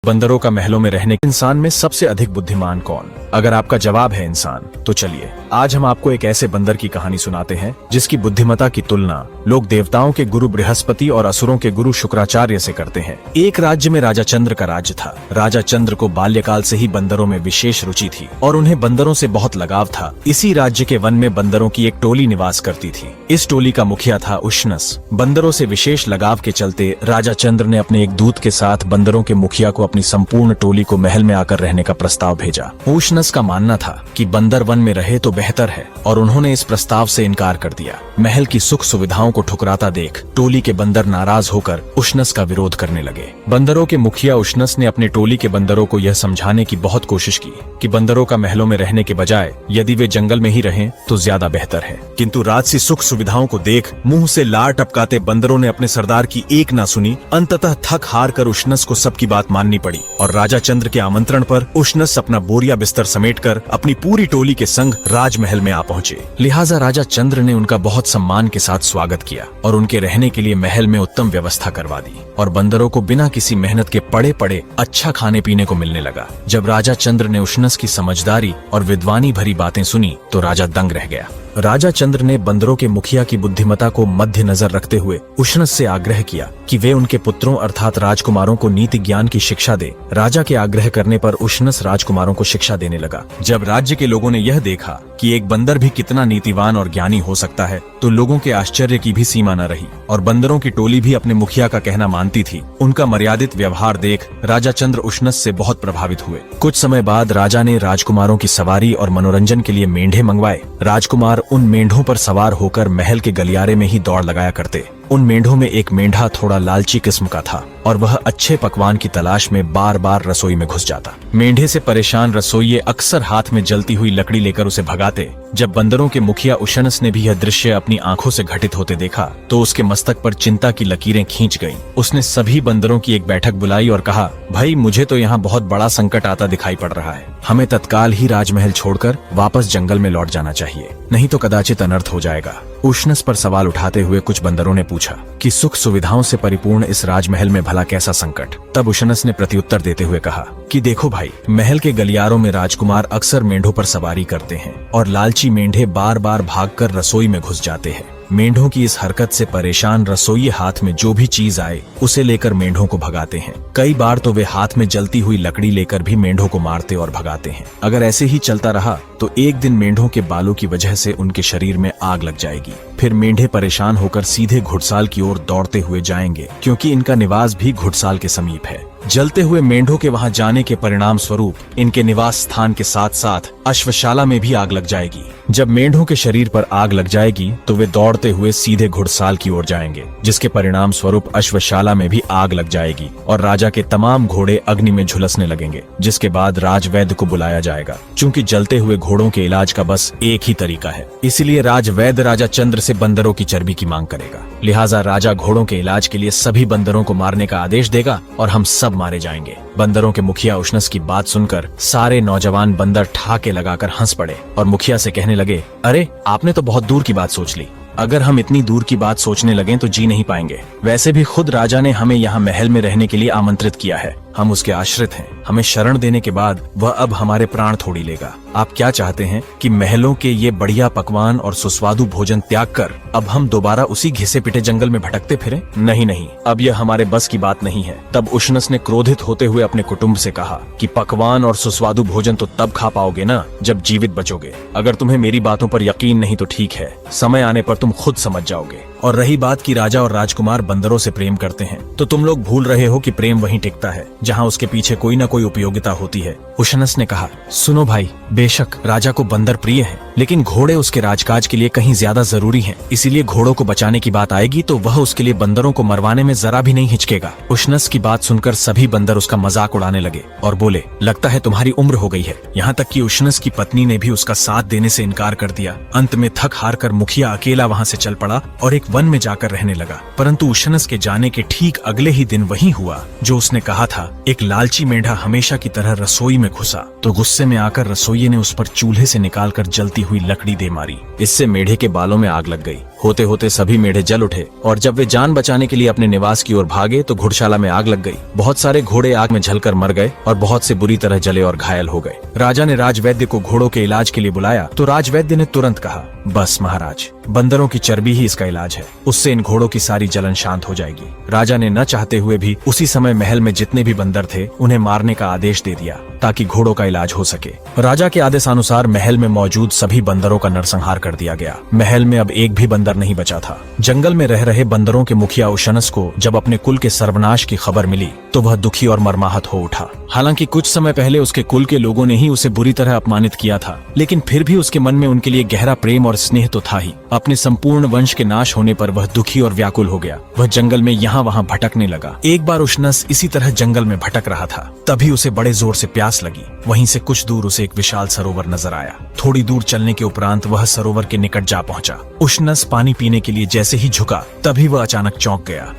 बंदरों का महलों में रहने इंसान में सबसे अधिक बुद्धिमान कौन? अगर आपका जवाब है इंसान, तो चलिए आज हम आपको एक ऐसे बंदर की कहानी सुनाते हैं जिसकी बुद्धिमत्ता की तुलना लोग देवताओं के गुरु बृहस्पति और असुरों के गुरु शुक्राचार्य से करते हैं। एक राज्य में राजा चंद्र का राज्य था। राजा चंद्र को बाल्यकाल से ही बंदरों में विशेष रुचि थी और उन्हें बंदरों से बहुत लगाव था। इसी राज्य के वन में बंदरों की एक टोली निवास करती थी। इस टोली का मुखिया था उष्णस। बंदरों से विशेष लगाव के चलते राजा चंद्र ने अपने एक दूत के साथ बंदरों के मुखिया को अपनी संपूर्ण टोली को महल में आकर रहने का प्रस्ताव भेजा। उष्णस का मानना था कि बंदर वन में रहे तो बेहतर है और उन्होंने इस प्रस्ताव से इनकार कर दिया। महल की सुख सुविधाओं को ठुकराता देख टोली के बंदर नाराज होकर उष्णस का विरोध करने लगे। बंदरों के मुखिया उष्णस ने अपने टोली के बंदरों को यह समझाने की बहुत कोशिश की कि बंदरों का महलों में रहने के बजाय यदि वे जंगल में ही रहें तो ज्यादा बेहतर है। किंतु राजसी सुख सुविधाओं को देख मुंह से लार टपकाते बंदरों ने अपने सरदार की एक ना सुनी। अंततः थक हार कर उष्णस को सबकी बात माननी पड़ी और राजा चंद्र के आमंत्रण पर उष्णस अपना बोरिया बिस्तर समेटकर अपनी पूरी टोली के संग राजमहल में आ पहुंचे। लिहाजा राजा चंद्र ने उनका बहुत सम्मान के साथ स्वागत किया और उनके रहने के लिए महल में उत्तम व्यवस्था करवा दी और बंदरों को बिना किसी मेहनत के पड़े पड़े अच्छा खाने पीने को मिलने लगा। जब राजा चंद्र ने उष्णस की समझदारी और विद्वानी भरी बातें सुनी तो राजा दंग रह गया। राजा चंद्र ने बंदरों के मुखिया की बुद्धिमत्ता को मध्य नजर रखते हुए उष्णस से आग्रह किया कि वे उनके पुत्रों अर्थात राजकुमारों को नीति ज्ञान की शिक्षा दे। राजा के आग्रह करने पर उष्णस राजकुमारों को शिक्षा देने लगा। जब राज्य के लोगों ने यह देखा कि एक बंदर भी कितना नीतिवान और ज्ञानी हो सकता है तो लोगों के आश्चर्य की भी सीमा न रही और बंदरों की टोली भी अपने मुखिया का कहना मानती थी। उनका मर्यादित व्यवहार देख राजा चंद्र उष्णस से बहुत प्रभावित हुए। कुछ समय बाद राजा ने राजकुमारों की सवारी और मनोरंजन के लिए मेंढे मंगवाए। राजकुमार उन मेंढों पर सवार होकर महल के गलियारे में ही दौड़ लगाया करते। उन मेंढों में एक मेंढा थोड़ा लालची किस्म का था और वह अच्छे पकवान की तलाश में बार बार रसोई में घुस जाता। मेंढे से परेशान रसोइये अक्सर हाथ में जलती हुई लकड़ी लेकर उसे भगाते। जब बंदरों के मुखिया उष्णस ने भी यह दृश्य अपनी आंखों से घटित होते देखा तो उसके मस्तक पर चिंता की लकीरें खींच गईं। उसने सभी बंदरों की एक बैठक बुलाई और कहा, भाई मुझे तो यहाँ बहुत बड़ा संकट आता दिखाई पड़ रहा है। हमें तत्काल ही राजमहल छोड़कर वापस जंगल में लौट जाना चाहिए, नहीं तो कदाचित अनर्थ हो जाएगा। उष्णस पर सवाल उठाते हुए कुछ बंदरों ने पूछा कि सुख सुविधाओं से परिपूर्ण इस राजमहल में भला कैसा संकट। तब उष्णस ने प्रत्युत्तर देते हुए कहा कि देखो भाई, महल के गलियारों में राजकुमार अक्सर मेंढों पर सवारी करते हैं और लालची मेंढे बार बार भागकर रसोई में घुस जाते हैं। मेंढों की इस हरकत से परेशान रसोइये हाथ में जो भी चीज आए उसे लेकर मेंढों को भगाते हैं। कई बार तो वे हाथ में जलती हुई लकड़ी लेकर भी मेंढों को मारते और भगाते हैं। अगर ऐसे ही चलता रहा तो एक दिन मेंढों के बालों की वजह से उनके शरीर में आग लग जाएगी। फिर मेंढे परेशान होकर सीधे घुड़साल की ओर दौड़ते हुए जाएंगे क्योंकि इनका निवास भी घुड़साल के समीप है। जलते हुए मेंढों के वहां जाने के परिणाम स्वरूप इनके निवास स्थान के साथ साथ अश्वशाला में भी आग लग जाएगी। जब मेंढों के शरीर पर आग लग जाएगी तो वे दौड़ते हुए सीधे घुड़साल की ओर जाएंगे, जिसके परिणाम स्वरूप अश्वशाला में भी आग लग जाएगी और राजा के तमाम घोड़े अग्नि में झुलसने लगेंगे, जिसके बाद राजवैद्य को बुलाया जाएगा। चूंकि जलते हुए घोड़ों के इलाज का बस एक ही तरीका है, इसलिए राजवैद्य राजा चंद्र से बंदरों की चर्बी की मांग करेगा। लिहाजा राजा घोड़ों के इलाज के लिए सभी बंदरों को मारने का आदेश देगा और हम सब मारे जाएंगे। बंदरों के मुखिया उष्णस की बात सुनकर सारे नौजवान बंदर ठहाके लगाकर हंस पड़े और मुखिया से कहने लगे, अरे आपने तो बहुत दूर की बात सोच ली। अगर हम इतनी दूर की बात सोचने लगें तो जी नहीं पाएंगे। वैसे भी खुद राजा ने हमें यहाँ महल में रहने के लिए आमंत्रित किया है। हम उसके आश्रित हैं। हमें शरण देने के बाद वह अब हमारे प्राण थोड़ी लेगा। आप क्या चाहते हैं कि महलों के ये बढ़िया पकवान और सुस्वादु भोजन त्याग कर अब हम दोबारा उसी घिसे पिटे जंगल में भटकते फिरें? नहीं नहीं, अब यह हमारे बस की बात नहीं है। तब उष्णस ने क्रोधित होते हुए अपने कुटुंब से कहा कि पकवान और सुस्वादु भोजन तो तब खा पाओगे ना जब जीवित बचोगे। अगर तुम्हें मेरी बातों पर यकीन नहीं तो ठीक है, समय आने पर तुम खुद समझ जाओगे। और रही बात कि राजा और राजकुमार बंदरों से प्रेम करते हैं, तो तुम लोग भूल रहे हो कि प्रेम वहीं टिकता है जहां उसके पीछे कोई ना कोई उपयोगिता होती है। उष्णस ने कहा, सुनो भाई, बेशक राजा को बंदर प्रिय हैं, लेकिन घोड़े उसके राजकाज के लिए कहीं ज्यादा जरूरी हैं। इसीलिए घोड़ों को बचाने की बात आएगी तो वह उसके लिए बंदरों को मरवाने में जरा भी नहीं हिचकेगा। उष्णस की बात सुनकर सभी बंदर उसका मजाक उड़ाने लगे और बोले, लगता है तुम्हारी उम्र हो गई है। यहाँ तक कि उष्णस की पत्नी ने भी उसका साथ देने से इनकार कर दिया। अंत में थक हार कर मुखिया अकेला वहाँ से चल पड़ा और एक वन में जाकर रहने लगा। परंतु उष्णस के जाने के ठीक अगले ही दिन वही हुआ जो उसने कहा था। एक लालची मेंढा हमेशा की तरह रसोई में घुसा तो गुस्से में आकर रसोइये ने उस पर चूल्हे से निकालकर जलती हुई लकड़ी दे मारी। इससे मेढे के बालों में आग लग गई होते होते सभी मेढे जल उठे और जब वे जान बचाने के लिए अपने निवास की ओर भागे तो घुड़शाला में आग लग गई। बहुत सारे घोड़े आग में जलकर मर गए और बहुत से बुरी तरह जले और घायल हो गए। राजा ने राजवैद्य को घोड़ों के इलाज के लिए बुलाया तो राजवैद्य ने तुरंत कहा, बस महाराज, बंदरों की चर्बी ही इसका इलाज है, उससे इन घोड़ों की सारी जलन शांत हो जाएगी। राजा ने न चाहते हुए भी उसी समय महल में जितने भी बंदर थे उन्हें मारने का आदेश दे दिया ताकि घोड़ों का इलाज हो सके। राजा के आदेशानुसार महल में मौजूद सभी बंदरों का नरसंहार कर दिया गया। महल में अब एक भी बंदर नहीं बचा था। जंगल में रह रहे बंदरों के मुखिया उशनस को जब अपने कुल के सर्वनाश की खबर मिली तो वह दुखी और मर्माहत हो उठा। हालांकि कुछ समय पहले उसके कुल के लोगों ने ही उसे बुरी तरह अपमानित किया था, लेकिन फिर भी उसके मन में उनके लिए गहरा प्रेम और स्नेह तो था ही। अपने संपूर्ण वंश के नाश होने पर वह दुखी और व्याकुल हो गया। वह जंगल में यहाँ वहाँ भटकने लगा। एक बार उशनस इसी तरह जंगल में भटक रहा था, तभी उसे बड़े जोर से प्यास लगी। वहीं से कुछ दूर उसे एक विशाल सरोवर नजर आया। थोड़ी दूर चलने के उपरांत वह सरोवर के निकट जा पहुंचा। उशनस पानी पीने के लिए जैसे ही झुका तभी वह अचानक चौंक गया।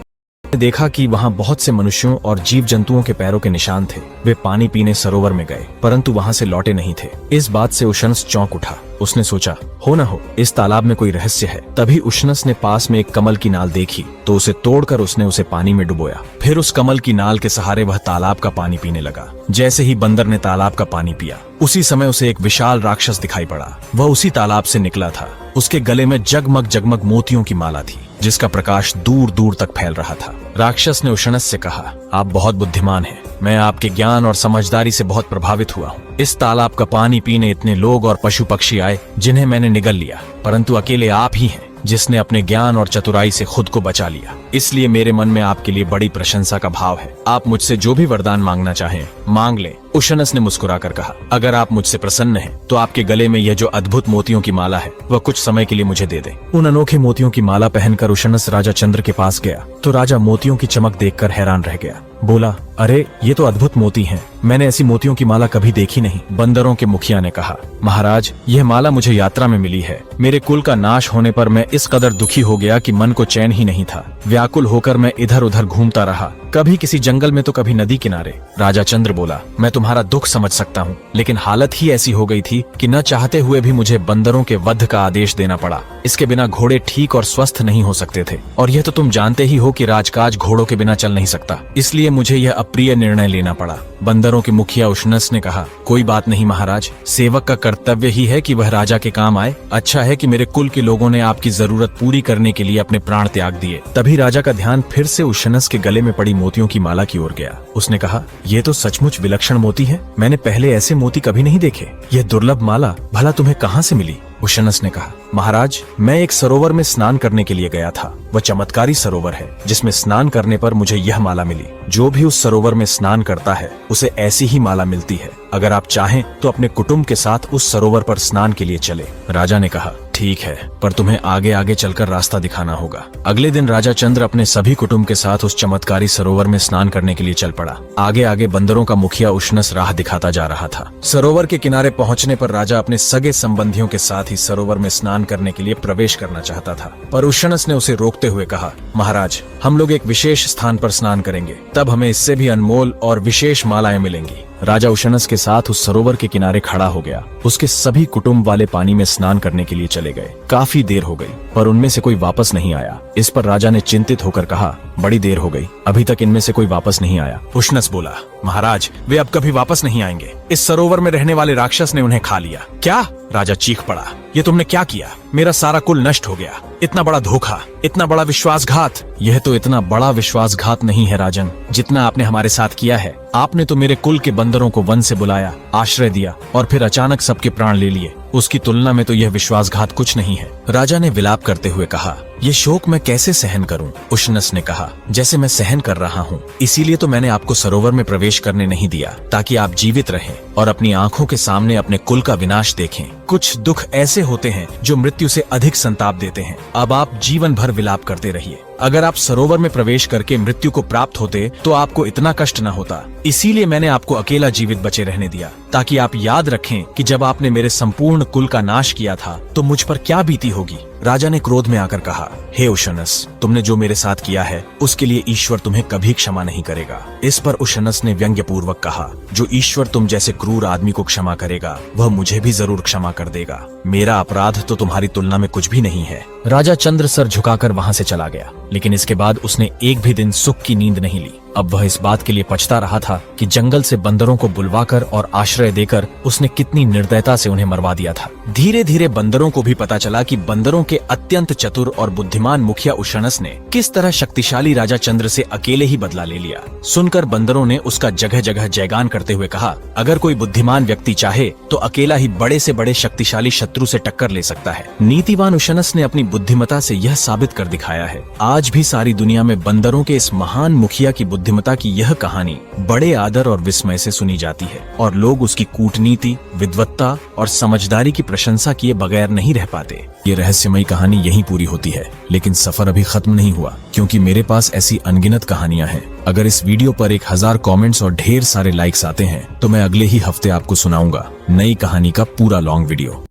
देखा कि वहाँ बहुत से मनुष्यों और जीव जंतुओं के पैरों के निशान थे। वे पानी पीने सरोवर में गए परंतु वहाँ से लौटे नहीं थे। इस बात से उशनस चौंक उठा। उसने सोचा, हो न हो इस तालाब में कोई रहस्य है। तभी उशनस ने पास में एक कमल की नाल देखी तो उसे तोड़कर उसने उसे पानी में डुबोया। फिर उस कमल की नाल के सहारे वह तालाब का पानी पीने लगा। जैसे ही बंदर ने तालाब का पानी पिया उसी समय उसे एक विशाल राक्षस दिखाई पड़ा। वह उसी तालाब से निकला था। उसके गले में जगमग जगमग मोतियों की माला थी जिसका प्रकाश दूर दूर तक फैल रहा था। राक्षस ने उशनस से कहा, आप बहुत बुद्धिमान हैं। मैं आपके ज्ञान और समझदारी से बहुत प्रभावित हुआ हूँ। इस तालाब का पानी पीने इतने लोग और पशु पक्षी आए जिन्हें मैंने निगल लिया, परंतु अकेले आप ही हैं जिसने अपने ज्ञान और चतुराई से खुद को बचा लिया। इसलिए मेरे मन में आपके लिए बड़ी प्रशंसा का भाव है। आप मुझसे जो भी वरदान मांगना चाहें मांग लें। उशनस ने मुस्कुराकर कहा, अगर आप मुझसे प्रसन्न हैं तो आपके गले में यह जो अद्भुत मोतियों की माला है वह कुछ समय के लिए मुझे दे दें। उन अनोखे मोतियों की माला पहनकर उशनस राजा चंद्र के पास गया तो राजा मोतियों की चमक देखकर हैरान रह गया। बोला, अरे ये तो अद्भुत मोती हैं। मैंने ऐसी मोतियों की माला कभी देखी नहीं। बंदरों के मुखिया ने कहा, महाराज, यह माला मुझे यात्रा में मिली है। मेरे कुल का नाश होने पर मैं इस कदर दुखी हो गया कि मन को चैन ही नहीं था। व्याकुल होकर मैं इधर उधर घूमता रहा, कभी किसी जंगल में तो कभी नदी किनारे। राजा चंद्र बोला, मैं तुम्हारा दुख समझ सकता हूँ, लेकिन हालत ही ऐसी हो गई थी कि न चाहते हुए भी मुझे बंदरों के वध का आदेश देना पड़ा। इसके बिना घोड़े ठीक और स्वस्थ नहीं हो सकते थे, और यह तो तुम जानते ही हो कि राजकाज घोड़ों के बिना चल नहीं सकता। इसलिए मुझे यह अप्रिय निर्णय लेना पड़ा। बंदरों के मुखिया उशनस ने कहा, कोई बात नहीं महाराज, सेवक का कर्तव्य ही है कि वह राजा के काम आए। अच्छा है कि मेरे कुल के लोगों ने आपकी जरूरत पूरी करने के लिए अपने प्राण त्याग दिए। तभी राजा का ध्यान फिर से उशनस के गले में पड़ी मोतियों की माला की ओर गया। उसने कहा, ये तो सचमुच विलक्षण मोती है। मैंने पहले ऐसे मोती कभी नहीं देखे। यह दुर्लभ माला भला तुम्हें कहाँ से मिली? उशनस ने कहा, महाराज, मैं एक सरोवर में स्नान करने के लिए गया था। वह चमत्कारी सरोवर है जिसमें स्नान करने पर मुझे यह माला मिली। जो भी उस सरोवर में स्नान करता है उसे ऐसी ही माला मिलती है। अगर आप चाहें तो अपने कुटुंब के साथ उस सरोवर पर स्नान के लिए चले। राजा ने कहा, ठीक है, पर तुम्हें आगे आगे चलकर रास्ता दिखाना होगा। अगले दिन राजा चंद्र अपने सभी कुटुंब के साथ उस चमत्कारी सरोवर में स्नान करने के लिए चल पड़ा। आगे आगे बंदरों का मुखिया उशनस राह दिखाता जा रहा था। सरोवर के किनारे पहुंचने पर राजा अपने सगे संबंधियों के साथ ही सरोवर में स्नान करने के लिए प्रवेश करना चाहता था, पर उशनस ने उसे रोकते हुए कहा, महाराज, हम लोग एक विशेष स्थान पर स्नान करेंगे, तब हमें इससे भी अनमोल और विशेष मालाएं मिलेंगी। राजा उशनस के साथ उस सरोवर के किनारे खड़ा हो गया। उसके सभी कुटुंब वाले पानी में स्नान करने के लिए चले गए। काफी देर हो गई पर उनमें से कोई वापस नहीं आया। इस पर राजा ने चिंतित होकर कहा, बड़ी देर हो गई, अभी तक इनमें से कोई वापस नहीं आया। उशनस बोला, महाराज, वे अब कभी वापस नहीं आएंगे। इस सरोवर में रहने वाले राक्षस ने उन्हें खा लिया। क्या? राजा चीख पड़ा, ये तुमने क्या किया? मेरा सारा कुल नष्ट हो गया। इतना बड़ा धोखा, इतना बड़ा विश्वासघात। यह तो इतना बड़ा विश्वासघात नहीं है राजन, जितना आपने हमारे साथ किया है। आपने तो मेरे कुल के बंदरों को वन से बुलाया, आश्रय दिया और फिर अचानक सबके प्राण ले लिए। उसकी तुलना में तो यह विश्वासघात कुछ नहीं है। राजा ने विलाप करते हुए कहा, ये शोक मैं कैसे सहन करूं? उशनस ने कहा, जैसे मैं सहन कर रहा हूं। इसीलिए तो मैंने आपको सरोवर में प्रवेश करने नहीं दिया, ताकि आप जीवित रहें और अपनी आंखों के सामने अपने कुल का विनाश देखें। कुछ दुख ऐसे होते हैं जो मृत्यु से अधिक संताप देते हैं। अब आप जीवन भर विलाप करते रहिए। अगर आप सरोवर में प्रवेश करके मृत्यु को प्राप्त होते तो आपको इतना कष्ट न होता। इसीलिए मैंने आपको अकेला जीवित बचे रहने दिया, ताकि आप याद रखें कि जब आपने मेरे संपूर्ण कुल का नाश किया था तो मुझ पर क्या बीती होगी। राजा ने क्रोध में आकर कहा, हे उशनस, तुमने जो मेरे साथ किया है उसके लिए ईश्वर तुम्हें कभी क्षमा नहीं करेगा। इस पर उशनस ने व्यंग्य पूर्वक कहा, जो ईश्वर तुम जैसे क्रूर आदमी को क्षमा करेगा वह मुझे भी जरूर क्षमा कर देगा। मेरा अपराध तो तुम्हारी तुलना में कुछ भी नहीं है। राजा चंद्र सर झुकाकर वहां से चला गया, लेकिन इसके बाद उसने एक भी दिन सुख की नींद नहीं ली। अब वह इस बात के लिए पछता रहा था कि जंगल से बंदरों को बुलवाकर और आश्रय देकर उसने कितनी निर्दयता से उन्हें मरवा दिया था। धीरे धीरे बंदरों को भी पता चला कि बंदरों के अत्यंत चतुर और बुद्धिमान मुखिया उशनस ने किस तरह शक्तिशाली राजा चंद्र से अकेले ही बदला ले लिया। सुनकर बंदरों ने उसका जगह जगह जयगान करते हुए कहा, अगर कोई बुद्धिमान व्यक्ति चाहे तो अकेला ही बड़े से बड़े शक्तिशाली शत्रु से टक्कर ले सकता है। नीतिवान उशनस ने अपनी बुद्धिमता से यह साबित कर दिखाया है। आज भी सारी दुनिया में बंदरों के इस महान मुखिया की बुद्धिमता की यह कहानी बड़े आदर और विस्मय से सुनी जाती है और लोग उसकी कूटनीति, विद्वत्ता और समझदारी की प्रशंसा किए बगैर नहीं रह पाते। ये रहस्यमयी कहानी यहीं पूरी होती है, लेकिन सफर अभी खत्म नहीं हुआ, क्योंकि मेरे पास ऐसी अनगिनत कहानियां हैं। अगर इस वीडियो पर 1000 कमेंट्स और ढेर सारे लाइक्स आते हैं तो मैं अगले ही हफ्ते आपको सुनाऊंगा नई कहानी का पूरा लॉन्ग वीडियो।